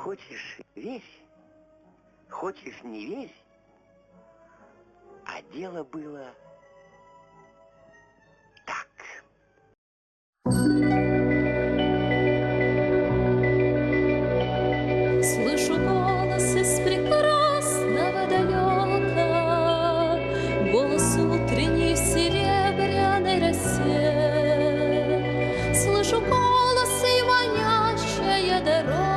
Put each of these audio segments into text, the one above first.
Хочешь — верь, хочешь — не верь, а дело было так. Слышу голос из прекрасного далека, голос утренний в серебряной росе. Слышу голос и манящая дорога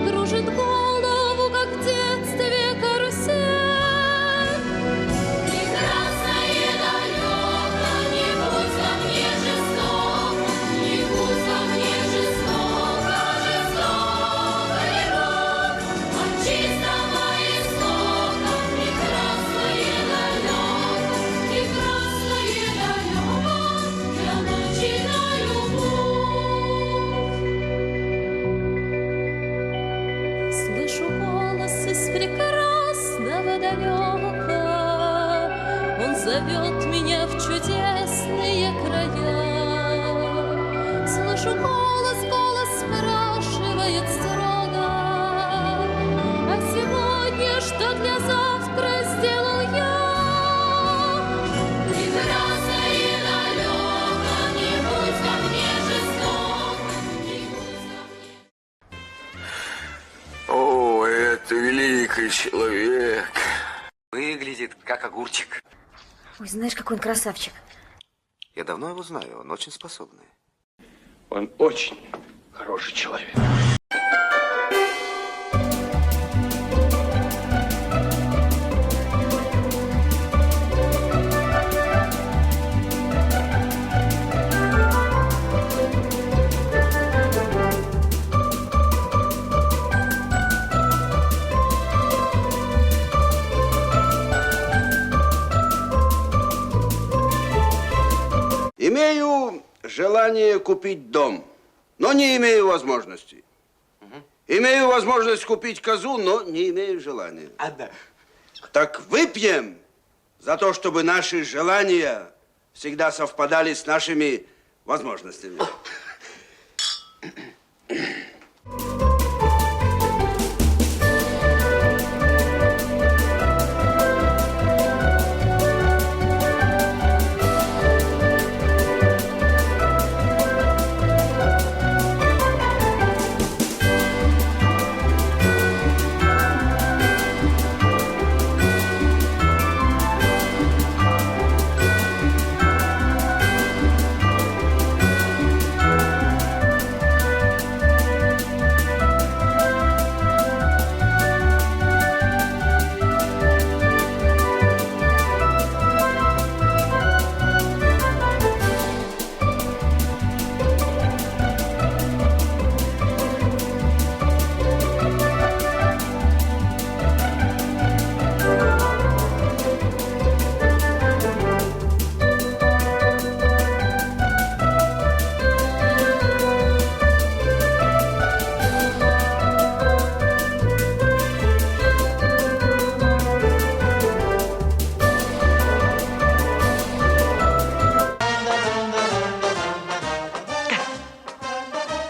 кружит голову, как в детстве карусель. Прекрасное далеко, не будь ко мне жесток, не будь ко мне жестоко, жестокой рок, от чистого истока. Прекрасное далеко, я начинаю путь. Слышу голос из прекрасного далека, он зовет меня в чудесные края. Слышу голос, голос спрашивает строго: а сегодня что для завтра сделал я? Прекрасное далеко, не будь ко мне жесток, не будь ко мне. О, это великий человек. Выглядит как огурчик. Ой, знаешь, какой он красавчик. Я давно его знаю, он очень способный. Он очень хороший человек. Имею желание купить дом, но не имею возможности. Имею возможность купить козу, но не имею желания. Да. Так выпьем за то, чтобы наши желания всегда совпадали с нашими возможностями.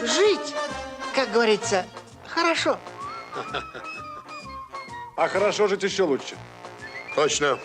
Жить, как говорится, хорошо. А хорошо жить еще лучше. Точно.